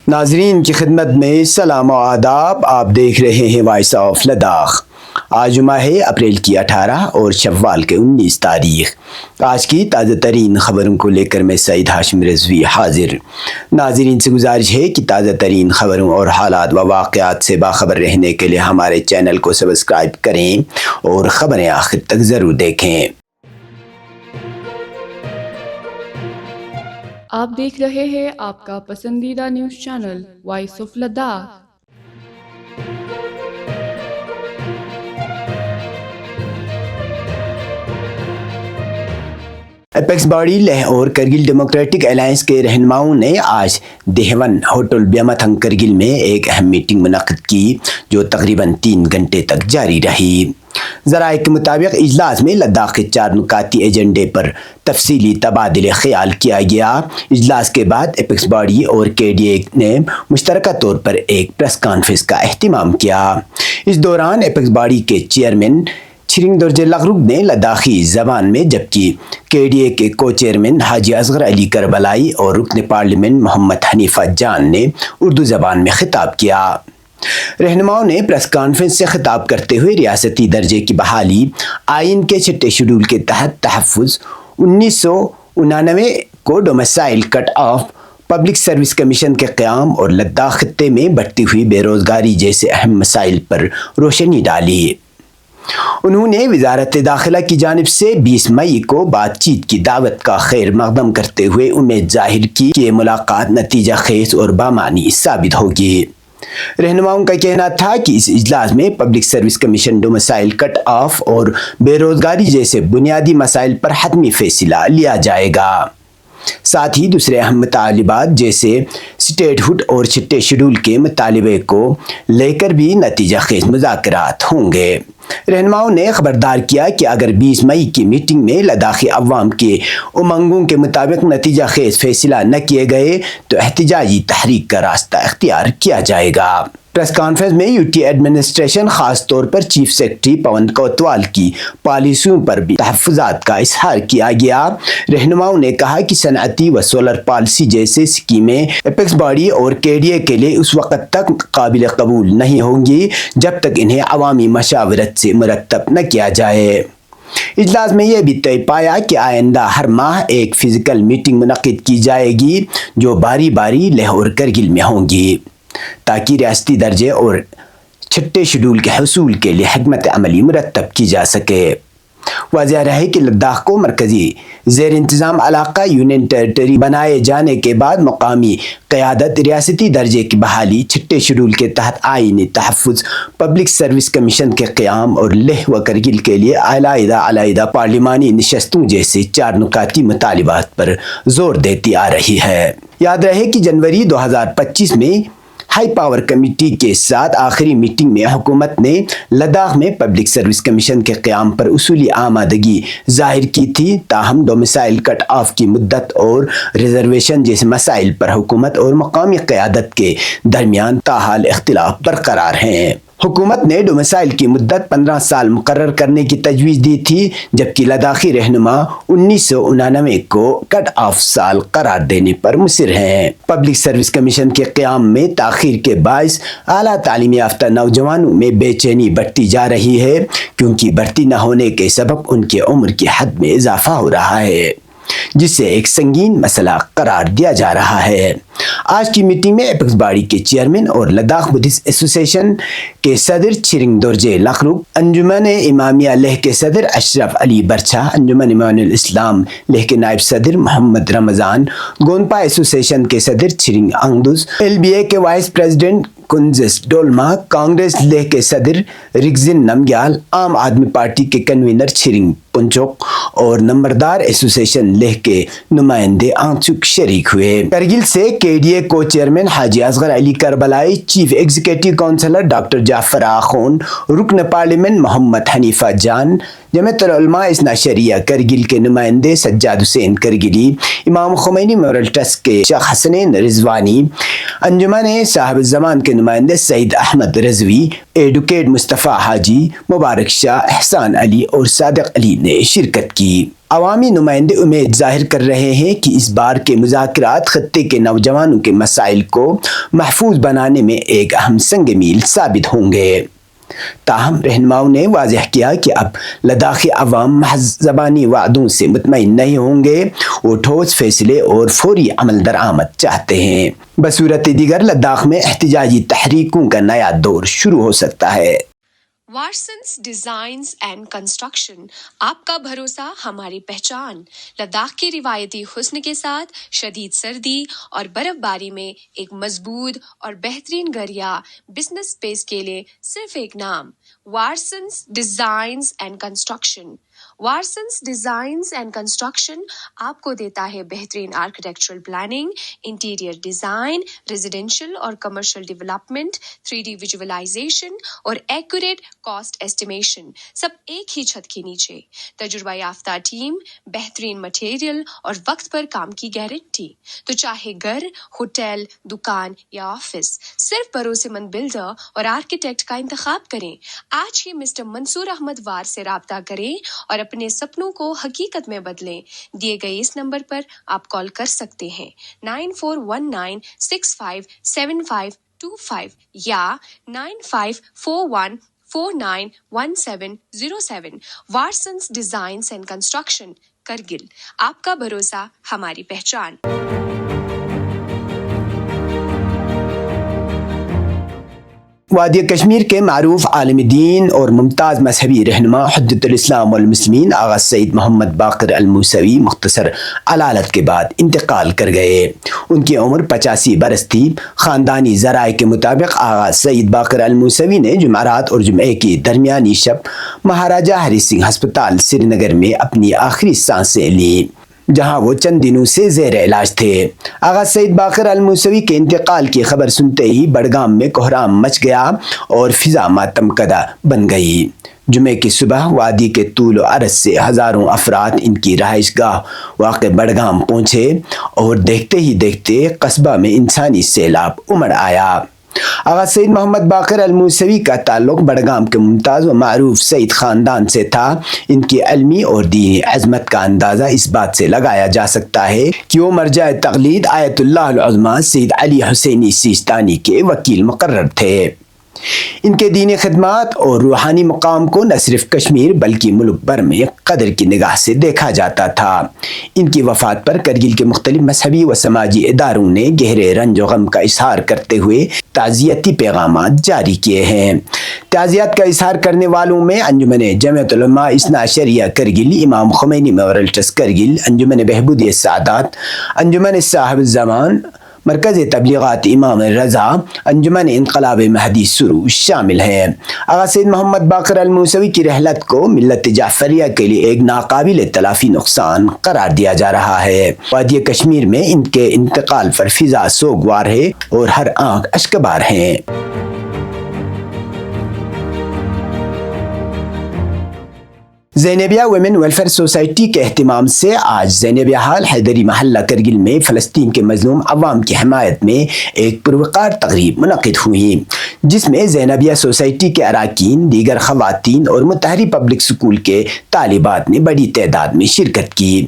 ناظرین کی خدمت میں سلام و آداب. آپ دیکھ رہے ہیں وائس آف لداخ. آج جمعہ ہے اپریل کی 18 اور شوال کے 19 تاریخ. آج کی تازہ ترین خبروں کو لے کر میں سعید ہاشم رضوی حاضر. ناظرین سے گزارش ہے کہ تازہ ترین خبروں اور حالات و واقعات سے باخبر رہنے کے لیے ہمارے چینل کو سبسکرائب کریں اور خبریں آخر تک ضرور دیکھیں. آپ دیکھ رہے ہیں آپ کا پسندیدہ news channel voice of Ladakh. Apex body Leh اور کرگل ڈیموکریٹک الائنس کے رہنماؤں نے آج دیہون ہوٹل بیامتھنگ کرگل میں ایک اہم میٹنگ منعقد کی جو تقریباً 3 گھنٹے تک جاری رہی. ذرائع کے مطابق اجلاس میں لداخ کے 4 نکاتی ایجنڈے پر تفصیلی تبادلہ خیال کیا گیا. اجلاس کے بعد اپیکس باڈی اور کے ڈی اے نے مشترکہ طور پر ایک پریس کانفرنس کا اہتمام کیا. اس دوران اپیکس باڈی کے چیئرمین چھرنگ دورجے لغروک نے لداخی زبان میں، جبکہ کے ڈی اے کے کو چیئرمین حاجی اصغر علی کربلائی اور رکن پارلیمنٹ محمد حنیفہ جان نے اردو زبان میں خطاب کیا. رہنماؤں نے پریس کانفرنس سے خطاب کرتے ہوئے ریاستی درجے کی بحالی، آئین کے 6 شیڈول کے تحت تحفظ، 1999 کو domicile cut off, public service commission کے قیام اور لداخ خطے میں بڑھتی ہوئی بے روزگاری جیسے اہم مسائل پر روشنی ڈالی. انہوں نے وزارت داخلہ کی جانب سے 20 مئی کو بات چیت کی دعوت کا خیر مقدم کرتے ہوئے امید ظاہر کی کہ یہ ملاقات نتیجہ خیز اور بامعنی ثابت ہوگی. رہنماؤں کا کہنا تھا کہ اس اجلاس میں public service commission, domicile cut off اور بے روزگاری جیسے بنیادی مسائل پر حتمی فیصلہ لیا جائے گا. ساتھ ہی دوسرے اہم مطالبات جیسے اسٹیٹ ہوڈ اور 6 شیڈول کے مطالبے کو لے کر بھی نتیجہ خیز مذاکرات ہوں گے. رہنماؤں نے خبردار کیا کہ اگر 20 مئی کی میٹنگ میں لداخی عوام کے امنگوں کے مطابق نتیجہ خیز فیصلہ نہ کیے گئے تو احتجاجی تحریک کا راستہ اختیار کیا جائے گا. پریس کانفرنس میں یو ٹی ایڈمنسٹریشن، خاص طور پر چیف سیکرٹری پون کوتوال کی پالیسیوں پر بھی تحفظات کا اظہار کیا گیا. رہنماؤں نے کہا کہ صنعتی و سولر پالیسی جیسے اسکیمیں اپیکس باڈی اور کے ڈی اے کے لیے اس وقت تک قابل قبول نہیں ہوں گی جب تک انہیں عوامی مشاورت سے مرتب نہ کیا جائے. اجلاس میں یہ بھی طے پایا کہ آئندہ ہر ماہ ایک فزیکل میٹنگ منعقد کی جائے گی جو باری باری لیہ اور کرگل میں ہوں گی تاکہ ریاستی درجے اور 6 شیڈول کے حصول کے لیے حکمت عملی مرتب کی جا سکے. واضح رہے کہ لداخ کو مرکزی زیر انتظام علاقہ یونین ٹیریٹری بنائے جانے کے بعد مقامی قیادت ریاستی درجے کی بحالی، 6 شیڈول کے تحت آئینی تحفظ، پبلک سروس کمیشن کے قیام اور لیہ و کرگل کے لیے علیحدہ پارلیمانی نشستوں جیسے 4 نکاتی مطالبات پر زور دیتی آ رہی ہے. یاد رہے کہ جنوری 2025 میں ہائی پاور کمیٹی کے ساتھ آخری میٹنگ میں حکومت نے لداخ میں پبلک سروس کمیشن کے قیام پر اصولی آمادگی ظاہر کی تھی. تاہم ڈومیسائل کٹ آف کی مدت اور ریزرویشن جیسے مسائل پر حکومت اور مقامی قیادت کے درمیان تاحال اختلاف برقرار ہیں. حکومت نے ڈومیسائل کی مدت 15 سال مقرر کرنے کی تجویز دی تھی، جبکہ لداخی رہنما 1999 کو کٹ آف سال قرار دینے پر مصر ہیں. پبلک سروس کمیشن کے قیام میں تاخیر کے باعث اعلیٰ تعلیم یافتہ نوجوانوں میں بے چینی بڑھتی جا رہی ہے کیونکہ بھرتی نہ ہونے کے سبب ان کی عمر کی حد میں اضافہ ہو رہا ہے، جسے ایک سنگین مسئلہ قرار دیا جا رہا ہے. آج کی میٹنگ میں اپیکس باڈی کے چیئرمین اور لداخ بدھسٹ ایسوسی ایشن کے صدر چھرنگ دورجے لغروک، انجمن امامیہ لیہ کے صدر اشرف علی برچھا، انجمن ایمان الاسلام لیہ کے نائب صدر محمد رمضان، گونپا ایسوسی ایشن کے صدر چھرنگ انگدوز، ایل بی اے کے وائس پریزیڈنٹ کنزس ڈولما، کانگریس لیہ کے صدر رگزن نمگیال، عام آدمی پارٹی کے کنوینر چھرنگ پنچوک اور نمبردار ایسوسی ایشن لیہ کے نمائندے آنچوک شریک ہوئے. کرگل سے کے ڈی اے کو chairman Haji Asghar Ali Karbalai, chief executive councillor doctor Jafar Akhoon, رکن پارلیمنٹ محمد حنیفہ جان، جمعیت العلماء اثنا عشریہ کرگل کے نمائندے سجاد حسین کرگلی، امام خمینی میموریل ٹرسٹ کے شیخ حسنین رضوانی، انجمن صاحب الزمان کے نمائندے سعید احمد رضوی، ایڈوکیٹ مصطفیٰ حاجی، مبارک شاہ، احسان علی اور صادق علی نے شرکت کی۔ عوامی نمائندے امید ظاہر کر رہے ہیں کہ اس بار کے مذاکرات خطے کے نوجوانوں کے مسائل کو محفوظ بنانے میں ایک اہم سنگ میل ثابت ہوں گے۔ تاہم رہنماؤں نے واضح کیا کہ اب لداخی عوام محض زبانی وعدوں سے مطمئن نہیں ہوں گے، وہ ٹھوس فیصلے اور فوری عمل درآمد چاہتے ہیں۔ بصورت دیگر لداخ میں احتجاجی تحریکوں کا نیا دور شروع ہو سکتا ہے۔ وارسنس ڈیزائنز اینڈ کنسٹرکشن، آپ کا بھروسہ ہماری پہچان۔ لداخ کی روایتی حسن کے ساتھ شدید سردی اور برف باری میں ایک مضبوط اور بہترین گھر یا بزنس اسپیس کے لیے صرف ایک نام، Warsons designs and construction. Warsons designs and construction آپ کو دیتا ہے بہترین architectural planning, interior design, residential اور کمرشل ڈیولپمنٹ، 3D ویژولائزیشن اور ایکوریٹ کاسٹ ایسٹیمیشن، سب ایک ہی چھت کے نیچے۔ تجربہ یافتہ ٹیم، بہترین مٹیریل اور وقت پر کام کی گارنٹی۔ تو چاہے گھر، ہوٹل، دکان یا آفس، صرف بھروسے مند بلڈر اور آرکیٹیکٹ کا انتخاب کریں۔ آج ہی مسٹر منصور احمد وار سے رابطہ کریں اور اپنے سپنوں کو حقیقت میں بدلیں۔ دیے گئے اس نمبر پر آپ کال کر سکتے ہیں 9419657525 یا 9541491707۔ وارسنس ڈیزائنز اینڈ کنسٹرکشن، کرگل، آپ کا بھروسہ ہماری پہچان۔ وادی کشمیر کے معروف عالم دین اور ممتاز مذہبی رہنما حجت الاسلام والمسلمین آغا سید محمد باقر الموسوی مختصر علالت کے بعد انتقال کر گئے۔ ان کی عمر 85 برس تھی۔ خاندانی ذرائع کے مطابق آغا سید باقر الموسوی نے جمعرات اور جمعے کی درمیانی شب مہاراجہ ہری سنگھ ہسپتال سری نگر میں اپنی آخری سانسیں لیں، جہاں وہ چند دنوں سے زیر علاج تھے۔ آغا سید باقر الموسوی کے انتقال کی خبر سنتے ہی بڑگام میں کوہرام مچ گیا اور فضا ماتم کدہ بن گئی۔ جمعے کی صبح وادی کے طول و عرض سے ہزاروں افراد ان کی رہائش گاہ واقع بڑگام پہنچے اور دیکھتے ہی دیکھتے قصبہ میں انسانی سیلاب امڑ آیا۔ آغا سید محمد باقر الموسوی کا تعلق بڑگام کے ممتاز و معروف سعید خاندان سے تھا۔ ان کی علمی اور دینی عظمت کا اندازہ اس بات سے لگایا جا سکتا ہے کہ وہ مرجع تقلید آیت اللہ العظمیٰ سید علی حسینی سیستانی کے وکیل مقرر تھے۔ ان کے دینی خدمات اور روحانی مقام کو نہ صرف کشمیر بلکہ ملک بھر میں قدر کی نگاہ سے دیکھا جاتا تھا۔ ان کی وفات پر کرگل کے مختلف مذہبی و سماجی اداروں نے گہرے رنج و غم کا اظہار کرتے ہوئے تعزیتی پیغامات جاری کیے ہیں۔ تعزیت کا اظہار کرنے والوں میں انجمن جمعیت العلماء اثنا عشریہ کرگل، امام خمینی میموریل ٹرسٹ کرگل، انجمن بہبود سعادات، انجمن صاحب الزمان، مرکز تبلیغات امام رضا، انجمن انقلاب مہدی سرو شامل ہیں۔ آغا سید محمد باقر الموسوی کی رحلت کو ملت جعفریہ کے لیے ایک ناقابل تلافی نقصان قرار دیا جا رہا ہے۔ وادی کشمیر میں ان کے انتقال پر فضا سوگوار ہے اور ہر آنکھ اشکبار ہیں۔ زینبیہ ویمن ویلفیئر سوسائٹی کے اہتمام سے آج زینبیہ ہال حیدری محلہ کرگل میں فلسطین کے مظلوم عوام کی حمایت میں ایک پروقار تقریب منعقد ہوئی، جس میں زینبیہ سوسائٹی کے اراکین، دیگر خواتین اور متحری پبلک سکول کے طالبات نے بڑی تعداد میں شرکت کی۔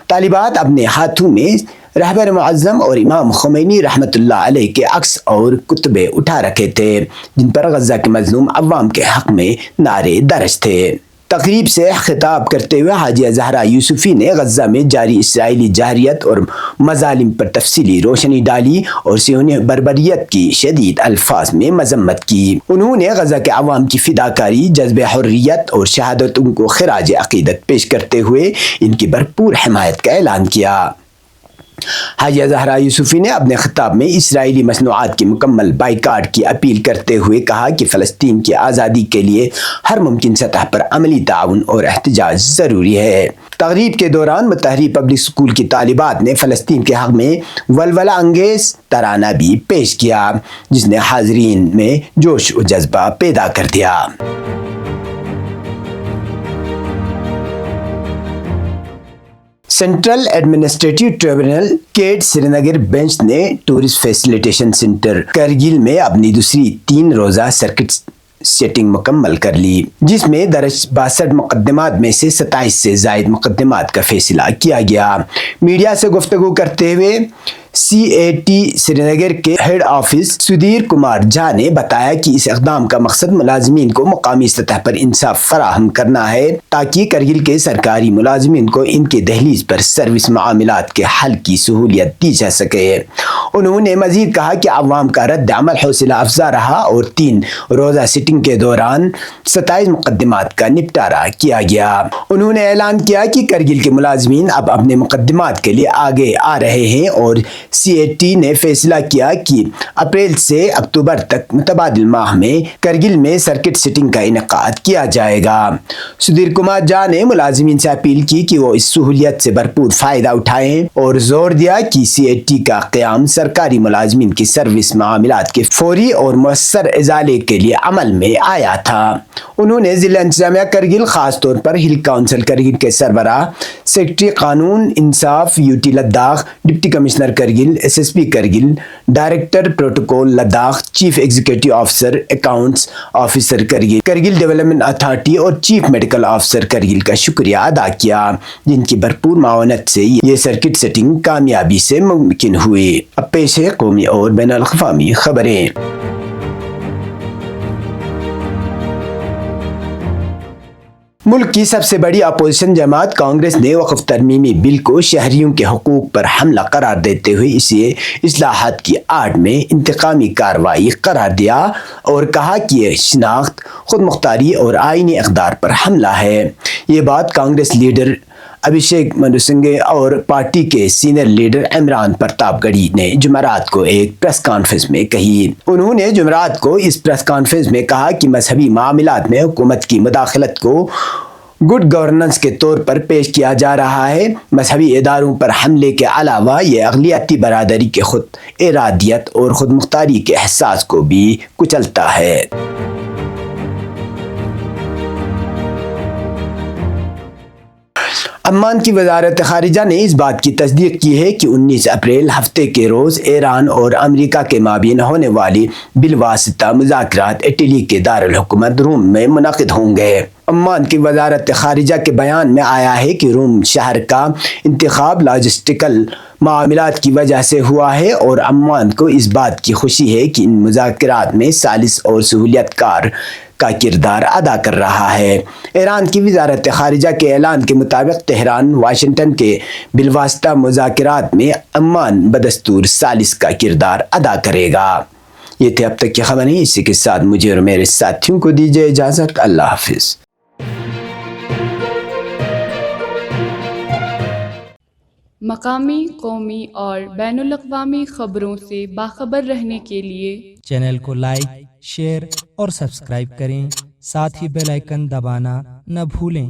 طالبات اپنے ہاتھوں میں رہبر معظم اور امام خمینی رحمۃ اللہ علیہ کے عکس اور کتبے اٹھا رکھے تھے، جن پر غزہ کے مظلوم عوام کے حق میں نعرے درج تھے۔ تقریب سے خطاب کرتے ہوئے حاجیہ زہرا یوسفی نے غزہ میں جاری اسرائیلی جارحیت اور مظالم پر تفصیلی روشنی ڈالی اور صہیونی بربریت کی شدید الفاظ میں مذمت کی۔ انہوں نے غزہ کے عوام کی فداکاری، جذب حریت اور شہادتوں کو خراج عقیدت پیش کرتے ہوئے ان کی بھرپور حمایت کا اعلان کیا۔ حاجیہ زہرا یوسفی نے اپنے خطاب میں اسرائیلی مصنوعات کی مکمل بائیکاٹ کی اپیل کرتے ہوئے کہا کہ فلسطین کی آزادی کے لیے ہر ممکن سطح پر عملی تعاون اور احتجاج ضروری ہے۔ تقریب کے دوران متحری پبلک سکول کی طالبات نے فلسطین کے حق میں ولولہ انگیز ترانہ بھی پیش کیا، جس نے حاضرین میں جوش و جذبہ پیدا کر دیا۔ سینٹرل ایڈمنسٹریٹو ٹریبونل کیٹ سری نگر بینچ نے ٹورسٹ فیسیلیٹیشن سینٹر کرگل میں اپنی دوسری 3 روزہ سرکٹ سیٹنگ مکمل کر لی، جس میں درج 62 مقدمات میں سے 27 سے زائد مقدمات کا فیصلہ کیا گیا۔ میڈیا سے گفتگو کرتے ہوئے CAT سری نگر کے ہیڈ آفس سدھیر کمار جھا نے بتایا کہ اس اقدام کا مقصد ملازمین کو مقامی سطح پر انصاف فراہم کرنا ہے تاکہ کرگل کے سرکاری ملازمین کو ان کے دہلیز پر سروس معاملات کے حل کی سہولیت دی جا سکے۔ انہوں نے مزید کہا کہ عوام کا رد عمل حوصلہ افزا رہا اور 3 روزہ سٹنگ کے دوران 27 مقدمات کا نپٹارہ کیا گیا۔ انہوں نے اعلان کیا کہ کرگل کے ملازمین اب اپنے مقدمات کے لیے آگے آ رہے ہیں اور CAT نے فیصلہ کیا کہ اپریل سے اکتوبر تک متبادل ماہ میں کرگل میں سرکٹ سٹنگ کا انعقاد کیا جائے گا۔ سدھیر کمار جھا نے ملازمین سے اپیل کی کہ وہ اس سہولیت سے بھرپور فائدہ اٹھائیں اور زور دیا کہ CAT کا قیام سرکاری ملازمین کی سروس معاملات کے فوری اور مؤثر ازالے کے لیے عمل میں آیا تھا۔ انہوں نے ضلع انتظامیہ کرگل، خاص طور پر ہل کونسل کرگل کے سربراہ، سیکرٹری قانون انصاف UT Ladakh, deputy commissioner Kargil, SSP Kargil, director protocol Ladakh, chief executive officer accounts officer Kargil, Kargil development authority اور چیف میڈیکل آفیسر کرگل کا شکریہ ادا کیا، جن کی بھرپور معاونت سے یہ سرکٹ سیٹنگ کامیابی سے ممکن ہوئی۔ اب پیش ہے قومی اور بین الاقوامی خبریں۔ ملک کی سب سے بڑی اپوزیشن جماعت کانگریس نے وقف ترمیمی بل کو شہریوں کے حقوق پر حملہ قرار دیتے ہوئے اسے اصلاحات کی آڑ میں انتقامی کارروائی قرار دیا اور کہا کہ یہ شناخت، خود مختاری اور آئینی اقدار پر حملہ ہے۔ یہ بات کانگریس لیڈر ابھیشیک منو سنگھے اور پارٹی کے سینئر لیڈر عمران پرتاپ گڑھی نے جمعرات کو ایک پریس کانفرنس میں کہی۔ انہوں نے جمعرات کو اس پریس کانفرنس میں کہا کہ مذہبی معاملات میں حکومت کی مداخلت کو گڈ گورننس کے طور پر پیش کیا جا رہا ہے۔ مذہبی اداروں پر حملے کے علاوہ یہ اقلیتی برادری کے خود ارادیت اور خود مختاری کے احساس کو بھی کچلتا ہے۔ عمان کی وزارت خارجہ نے اس بات کی تصدیق کی ہے کہ 19 اپریل ہفتے کے روز ایران اور امریکہ کے مابین ہونے والی بالواسطہ مذاکرات اٹلی کے دارالحکومت روم میں منعقد ہوں گے۔ عمان کی وزارت خارجہ کے بیان میں آیا ہے کہ روم شہر کا انتخاب لاجسٹیکل معاملات کی وجہ سے ہوا ہے اور عمان کو اس بات کی خوشی ہے کہ ان مذاکرات میں سالس اور سہولیت کار کا کردار ادا کر رہا ہے۔ ایران کی وزارت خارجہ کے اعلان کے مطابق تہران واشنگٹن کے بالواسطہ مذاکرات میں عمان بدستور سالس کا کردار ادا کرے گا۔ یہ تھے اب تک کی خبریں، اسی کے ساتھ مجھے اور میرے ساتھیوں کو دیجیے اجازت۔ اللہ حافظ۔ مقامی، قومی اور بین الاقوامی خبروں سے باخبر رہنے کے لیے چینل کو لائک، شیئر اور سبسکرائب کریں، ساتھ ہی بیل آئیکن دبانا نہ بھولیں۔